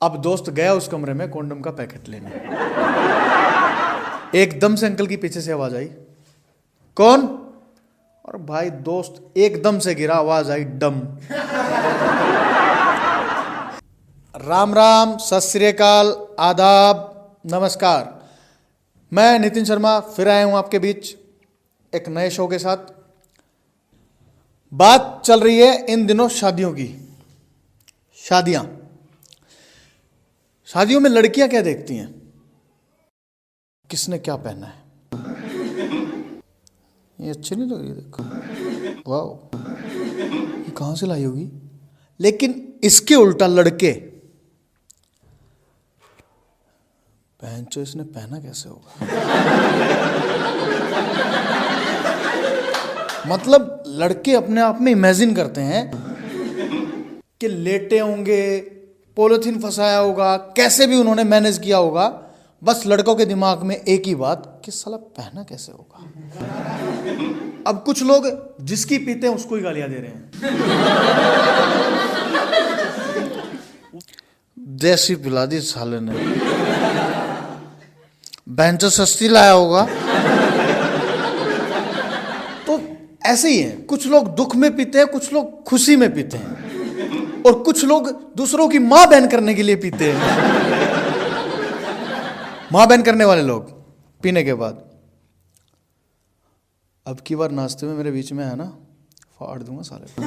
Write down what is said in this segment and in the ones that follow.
अब दोस्त गया उस कमरे में कॉन्डम का पैकेट लेने। एकदम से अंकल की पीछे से आवाज आई, कौन? और भाई दोस्त एकदम से गिरा, आवाज आई डम। राम राम, सत श्री अकाल, आदाब, नमस्कार। मैं नितिन शर्मा फिर आया हूं आपके बीच एक नए शो के साथ। बात चल रही है इन दिनों शादियों की। शादियों में लड़कियां क्या देखती हैं? किसने क्या पहना है? ये अच्छी नहीं लग रही, देखो, वाह, ये कहां से लाई होगी? लेकिन इसके उल्टा लड़के, बहनचोद इसने पहना कैसे होगा? मतलब लड़के अपने आप में इमेजिन करते हैं कि लेटे होंगे, पॉलिथीन फंसाया होगा, कैसे भी उन्होंने मैनेज किया होगा। बस लड़कों के दिमाग में एक ही बात कि साला पहना कैसे होगा। अब कुछ लोग जिसकी पीते हैं उसको ही गालियां दे रहे हैं। देसी पिला दी साले ने, बेंचो सस्ती लाया होगा। तो ऐसे ही है, कुछ लोग दुख में पीते हैं, कुछ लोग खुशी में पीते हैं, और कुछ लोग दूसरों की मां बहन करने के लिए पीते हैं। मां बहन करने वाले लोग पीने के बाद। अब की बार नाश्ते में मेरे बीच में है ना, फाड़ दूंगा साले को।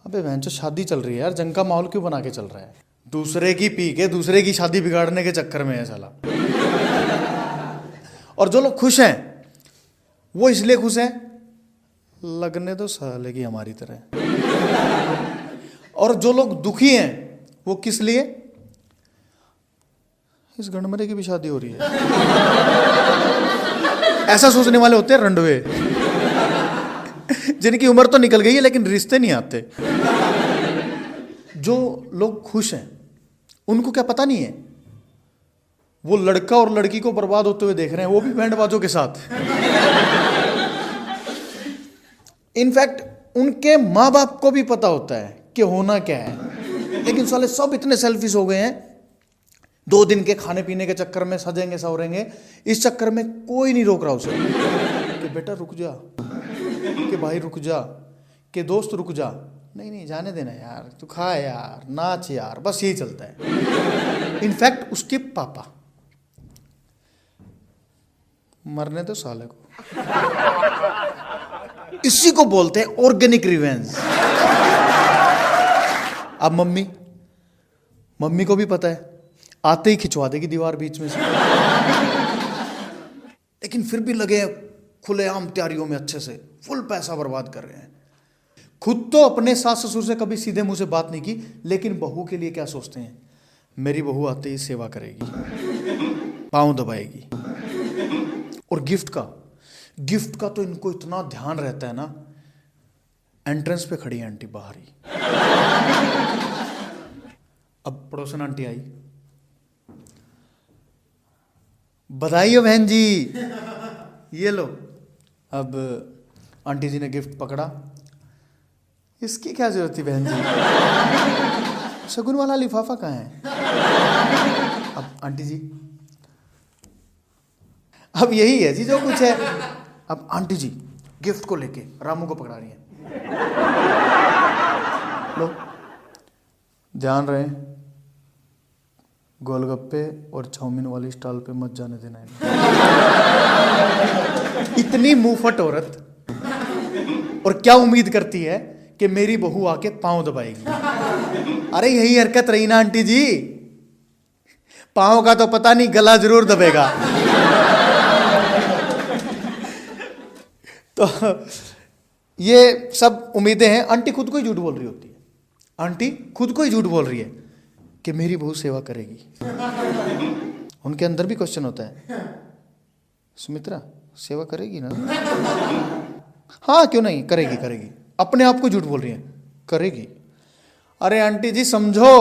अबे बेंचो शादी चल रही है यार, जंग का माहौल क्यों बना के चल रहा है? दूसरे की पी के दूसरे की शादी बिगाड़ने के चक्कर में है साला। और जो लोग खुश हैं वो इसलिए खुश हैं, लगने दो साले की हमारी तरह। और जो लोग दुखी हैं वो किस लिए? इस गणमरे की भी शादी हो रही है। ऐसा सोचने वाले होते हैं रंडवे, जिनकी उम्र तो निकल गई है लेकिन रिश्ते नहीं आते। जो लोग खुश हैं उनको क्या पता नहीं है, वो लड़का और लड़की को बर्बाद होते हुए देख रहे हैं, वो भी बैंड बाजों के साथ। इनफैक्ट उनके माँ बाप को भी पता होता है कि होना क्या है, लेकिन साले सब इतने सेल्फिश हो गए हैं। 2 दिन के खाने पीने के चक्कर में सजेंगे सवरेंगे, इस चक्कर में कोई नहीं रोक रहा उसे कि बेटा रुक जा, कि भाई रुक जा, कि दोस्त रुक जा। नहीं जाने देना यार, तू खा यार, नाच यार, बस यही चलता है। इनफैक्ट उसके पापा, मरने दो साले को। इसी को बोलते हैं ऑर्गेनिक रिवेंज। अब मम्मी को भी पता है, आते ही खिंचवा देगी दीवार बीच में से। लेकिन फिर भी लगे खुलेआम तैयारियों में, अच्छे से फुल पैसा बर्बाद कर रहे हैं। खुद तो अपने सास ससुर से कभी सीधे मुंह से बात नहीं की, लेकिन बहू के लिए क्या सोचते हैं? मेरी बहू आते ही सेवा करेगी, पांव दबाएगी। और गिफ्ट का तो इनको इतना ध्यान रहता है ना। एंट्रेंस पे खड़ी है आंटी बाहर ही। अब पड़ोसन आंटी आई, बधाई हो बहन जी, ये लो। अब आंटी जी ने गिफ्ट पकड़ा, इसकी क्या जरूरत थी बहन जी, शगुन वाला लिफाफा कहाँ है? अब आंटी जी, अब यही है जी जो कुछ है। अब आंटी जी गिफ्ट को लेके रामू को पकड़ा रही है। लो, ध्यान रहे, गोलगप्पे और चाउमीन वाली स्टॉल पे मत जाने देना है। इतनी मुंहफट औरत, और क्या उम्मीद करती है कि मेरी बहू आके पांव दबाएगी। अरे यही हरकत रही ना आंटी जी, पांव का तो पता नहीं, गला जरूर दबेगा। तो ये सब उम्मीदें हैं। आंटी खुद को ही झूठ बोल रही होती है, आंटी खुद को ही झूठ बोल रही है कि मेरी बहू सेवा करेगी। उनके अंदर भी क्वेश्चन होता है, सुमित्रा सेवा करेगी ना? हाँ क्यों नहीं, करेगी। अपने आप को झूठ बोल रही है, करेगी। अरे आंटी जी समझो,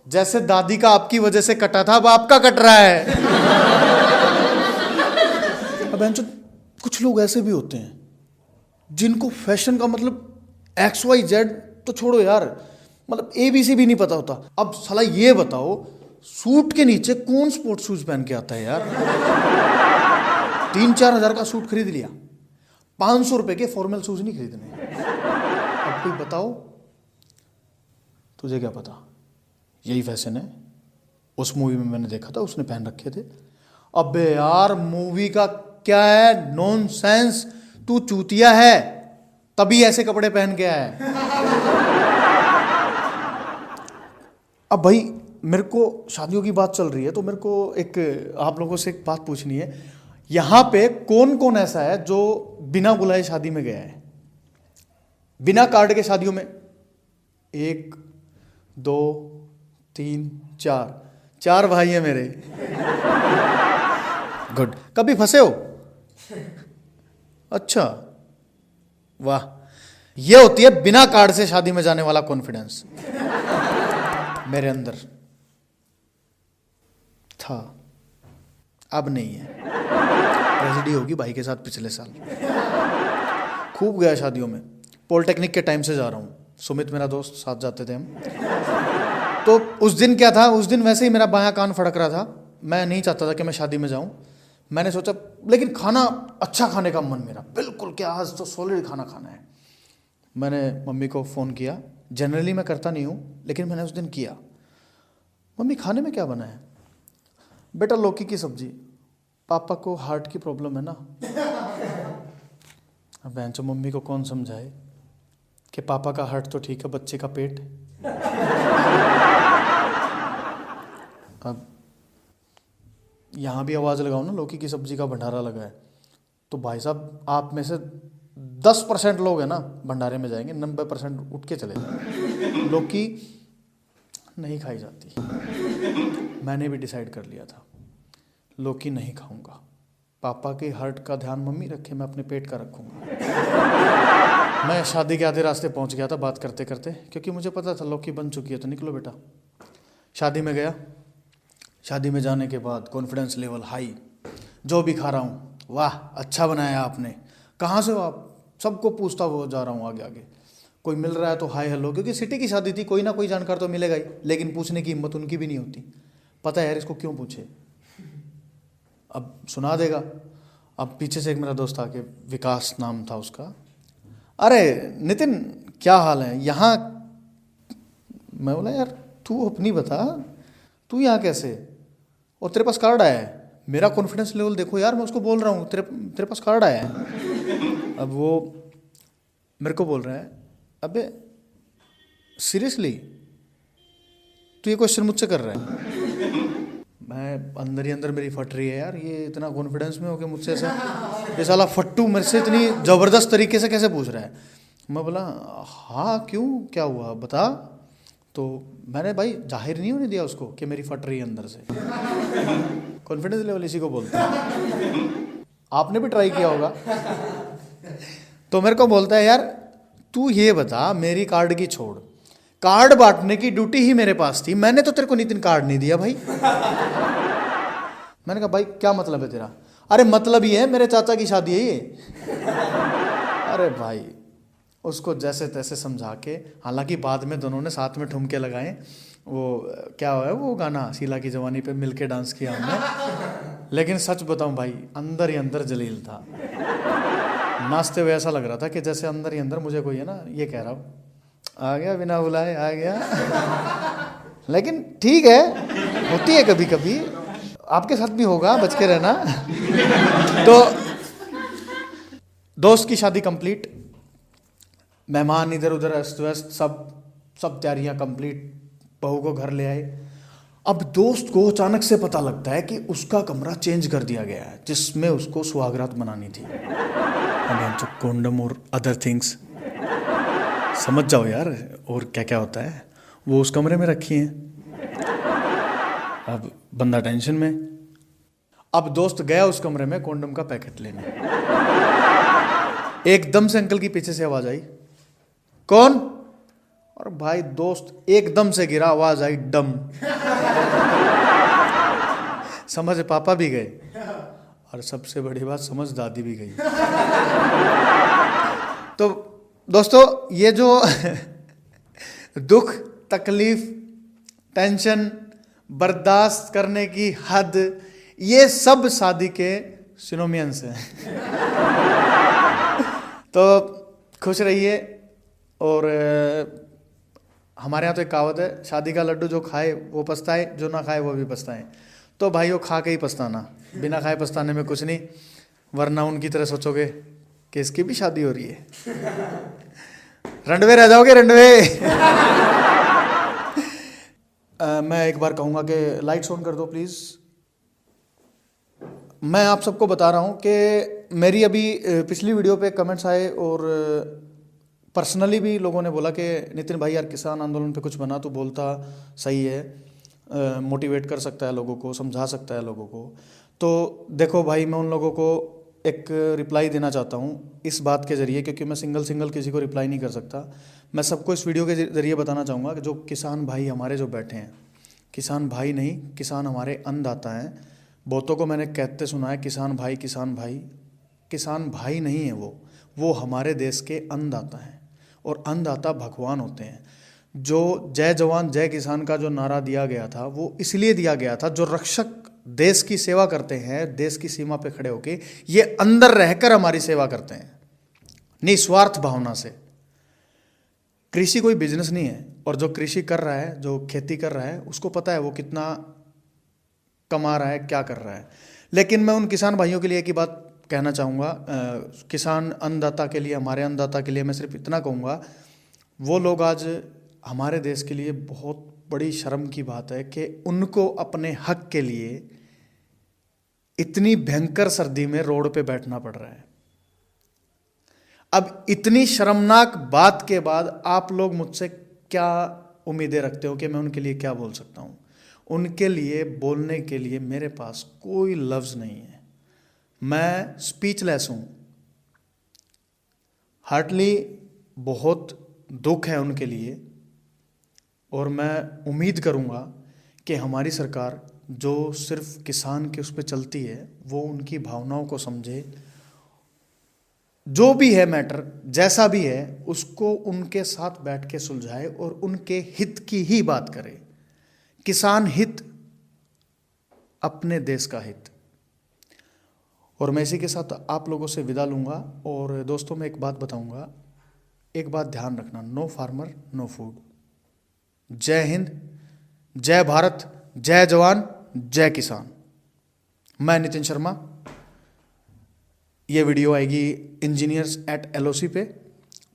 जैसे दादी का आपकी वजह से कटा था, अब आपका कट रहा है। अब कुछ लोग ऐसे भी होते हैं जिनको फैशन का मतलब XYZ तो छोड़ो यार, मतलब ABC भी नहीं पता होता। अब साला ये बताओ, सूट के नीचे कौन स्पोर्ट्स शूज पहन के आता है यार? 3-4 हजार का सूट खरीद लिया, 500 रुपए के फॉर्मल शूज नहीं खरीदने। अब कोई बताओ, तुझे क्या पता? यही फैशन है। उस मूवी में मैंने देखा था, उसने पहन रखे थे। अबे यार, मूवी का क्या है, नॉनसेंस। तू चूतिया है, तभी ऐसे कपड़े पहन के आया है। अब भाई, मेरे को शादियों की बात चल रही है, तो मेरे को आप लोगों से एक बात पूछनी है। यहां पे कौन कौन ऐसा है जो बिना बुलाए शादी में गया है, बिना कार्ड के शादियों में? 1 2 3 4 भाई हैं मेरे। गुड। कभी फंसे हो? अच्छा, वाह। ये होती है बिना कार्ड से शादी में जाने वाला कॉन्फिडेंस। मेरे अंदर था, अब नहीं है। ट्रेजेडी होगी भाई के साथ पिछले साल। खूब गया शादियों में, पॉलिटेक्निक के टाइम से जा रहा हूँ। सुमित मेरा दोस्त, साथ जाते थे हम। तो उस दिन क्या था, उस दिन वैसे ही मेरा बायां कान फड़क रहा था। मैं नहीं चाहता था कि मैं शादी में जाऊं। मैंने सोचा, लेकिन खाना अच्छा खाने का मन मेरा बिल्कुल, क्या आज तो सॉलिड खाना खाना है। मैंने मम्मी को फ़ोन किया। जनरली मैं करता नहीं हूँ, लेकिन मैंने उस दिन किया। मम्मी, खाने में क्या बना है? बेटा, लौकी की सब्जी। पापा को हार्ट की प्रॉब्लम है ना। अब बहन चो, मम्मी को कौन समझाए कि पापा का हार्ट तो ठीक है, बच्चे का पेट। अब यहाँ भी आवाज़ लगाओ ना, लौकी की सब्जी का भंडारा लगा है, तो भाई साहब, आप में से 10% लोग हैं ना भंडारे में जाएंगे, 90% उठ के चले जाएंगे। लौकी नहीं खाई जाती। मैंने भी डिसाइड कर लिया था, लौकी नहीं खाऊंगा। पापा के हार्ट का ध्यान मम्मी रखे, मैं अपने पेट का रखूंगा। मैं शादी के आधे रास्ते पहुंच गया था बात करते करते, क्योंकि मुझे पता था लौकी बन चुकी है, तो निकलो बेटा। शादी में गया। शादी में जाने के बाद कॉन्फिडेंस लेवल हाई। जो भी खा रहा हूँ, वाह अच्छा बनाया आपने, कहाँ से हो आप? सबको पूछता हुआ जा रहा हूँ आगे आगे। कोई मिल रहा है तो हाय हेलो, क्योंकि सिटी की शादी थी, कोई ना कोई जानकार तो मिलेगा ही, लेकिन पूछने की हिम्मत उनकी भी नहीं होती। पता है यार, इसको क्यों पूछे, अब सुना देगा। अब पीछे से एक मेरा दोस्त आके, विकास नाम था उसका, अरे नितिन क्या हाल है यहाँ? मैं बोला, यार तू अपनी बता, तू यहाँ कैसे, और तेरे पास कार्ड आया है? मेरा कॉन्फिडेंस लेवल देखो यार, मैं उसको बोल रहा हूँ तेरे पास कार्ड आया है। अब वो मेरे को बोल रहा है, अबे सीरियसली तू ये क्वेश्चन मुझसे कर रहा है? मैं अंदर ही अंदर मेरी फट रही है यार, ये इतना कॉन्फिडेंस में हो के मुझसे ऐसा, ये साला फट्टू मेरे से इतनी ज़बरदस्त तरीके से कैसे पूछ रहा है? मैं बोला, हाँ क्यों, क्या हुआ बता। तो मैंने भाई जाहिर नहीं होने दिया उसको कि मेरी फट रही है अंदर से। कॉन्फिडेंस लेवल इसी को बोलते हैं। आपने भी ट्राई किया होगा। तो मेरे को बोलता है, यार तू ये बता, मेरी कार्ड की छोड़, कार्ड बांटने की ड्यूटी ही मेरे पास थी, मैंने तो तेरे को नितिन कार्ड नहीं दिया भाई। मैंने कहा, भाई क्या मतलब है तेरा? अरे मतलब ये है, मेरे चाचा की शादी है ये। अरे भाई, उसको जैसे तैसे समझा के, हालांकि बाद में दोनों ने साथ में ठुमके लगाए। वो क्या है वो गाना, शीला की जवानी पे मिलके डांस किया हमने। लेकिन सच बताऊं भाई, अंदर ही अंदर जलील था। नाचते हुए ऐसा लग रहा था कि जैसे अंदर ही अंदर मुझे कोई है ना ये कह रहा हूँ, आ गया बिना बुलाए आ गया। लेकिन ठीक है, होती है कभी कभी, आपके साथ भी होगा, बच के रहना। तो दोस्त की शादी कंप्लीट, मेहमान इधर उधर अस्त व्यस्त, सब तैयारियां कंप्लीट, बहू को घर ले आए। अब दोस्त को अचानक से पता लगता है कि उसका कमरा चेंज कर दिया गया है, जिसमें उसको सुहागरात मनानी थी। कॉन्डम और अदर थिंग्स, समझ जाओ यार, और क्या क्या होता है, वो उस कमरे में रखी हैं। अब बंदा टेंशन में। अब दोस्त गया उस कमरे में कॉन्डम का पैकेट लेने। एकदम से अंकल की पीछे से आवाज आई, कौन? और भाई दोस्त एकदम से गिरा, आवाज आई डम। समझ पापा भी गए, और सबसे बड़ी बात, समझ दादी भी गई। तो दोस्तों, ये जो दुख तकलीफ, टेंशन, बर्दाश्त करने की हद, ये सब शादी के सिनोनिम्स हैं। तो खुश रहिए। और हमारे यहाँ तो एक कहावत है, शादी का लड्डू जो खाए वो पछताए, जो ना खाए वो भी पछताए। तो भाइयों खा के ही पछताना, बिना खाए पछताने में कुछ नहीं, वरना उनकी तरह सोचोगे कि इसकी भी शादी हो रही है, रंडवे रह जाओगे, रंडवे। मैं एक बार कहूँगा कि लाइट्स ऑन कर दो प्लीज़। मैं आप सबको बता रहा हूँ कि मेरी अभी पिछली वीडियो पे कमेंट्स आए और पर्सनली भी लोगों ने बोला कि नितिन भाई यार किसान आंदोलन पे कुछ बना तो बोलता सही है, मोटिवेट कर सकता है लोगों को, समझा सकता है लोगों को। तो देखो भाई, मैं उन लोगों को एक रिप्लाई देना चाहता हूँ इस बात के ज़रिए, क्योंकि मैं सिंगल किसी को रिप्लाई नहीं कर सकता। मैं सबको इस वीडियो के ज़रिए बताना चाहूँगा कि जो किसान भाई हमारे जो बैठे हैं, किसान भाई नहीं, किसान हमारे अन्नदाता हैं। बहुतों को मैंने कहते सुना है किसान भाई, किसान भाई। किसान भाई नहीं है वो हमारे देश के अन्नदाता हैं, और अन्नदाता भगवान होते हैं। जो जय जवान जय किसान का जो नारा दिया गया था वो इसलिए दिया गया था, जो रक्षक देश की सेवा करते हैं, देश की सीमा पे खड़े होके ये अंदर रहकर हमारी सेवा करते हैं निस्वार्थ भावना से। कृषि कोई बिजनेस नहीं है, और जो कृषि कर रहा है, जो खेती कर रहा है, उसको पता है वो कितना कमा रहा है, क्या कर रहा है। लेकिन मैं उन किसान भाइयों के लिए एक ही बात कहना चाहूँगा, किसान अन्नदाता के लिए, हमारे अन्नदाता के लिए मैं सिर्फ इतना कहूँगा, वो लोग आज हमारे देश के लिए बहुत बड़ी शर्म की बात है कि उनको अपने हक के लिए इतनी भयंकर सर्दी में रोड पे बैठना पड़ रहा है। अब इतनी शर्मनाक बात के बाद आप लोग मुझसे क्या उम्मीदें रखते हो कि मैं उनके लिए क्या बोल सकता हूँ? उनके लिए बोलने के लिए मेरे पास कोई लफ्ज़ नहीं है, मैं स्पीचलेस हूँ। हार्टली बहुत दुख है उनके लिए, और मैं उम्मीद करूँगा कि हमारी सरकार जो सिर्फ किसान के उस पर चलती है वो उनकी भावनाओं को समझे, जो भी है मैटर, जैसा भी है उसको उनके साथ बैठ के सुलझाए और उनके हित की ही बात करे। किसान हित, अपने देश का हित। और मैं इसी के साथ आप लोगों से विदा लूँगा। और दोस्तों मैं एक बात बताऊँगा, एक बात ध्यान रखना, नो फार्मर नो फूड। जय हिंद, जय भारत, जय जवान जय किसान। मैं नितिन शर्मा। ये वीडियो आएगी engineers@LOC पे।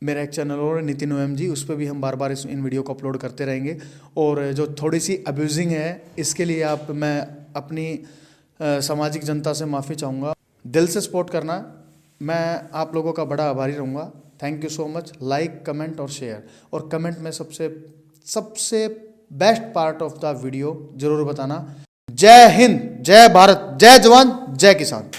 मेरा एक चैनल और नितिन OMG, उस पर भी हम बार बार इन वीडियो को अपलोड करते रहेंगे। और जो थोड़ी सी अब्यूजिंग है इसके लिए मैं अपनी सामाजिक जनता से माफ़ी चाहूँगा। दिल से सपोर्ट करना, मैं आप लोगों का बड़ा आभारी रहूँगा। Thank you so much. Like, comment और शेयर, और कमेंट में सबसे best part of the video जरूर बताना। जय हिंद, जय भारत, जय जवान जय किसान।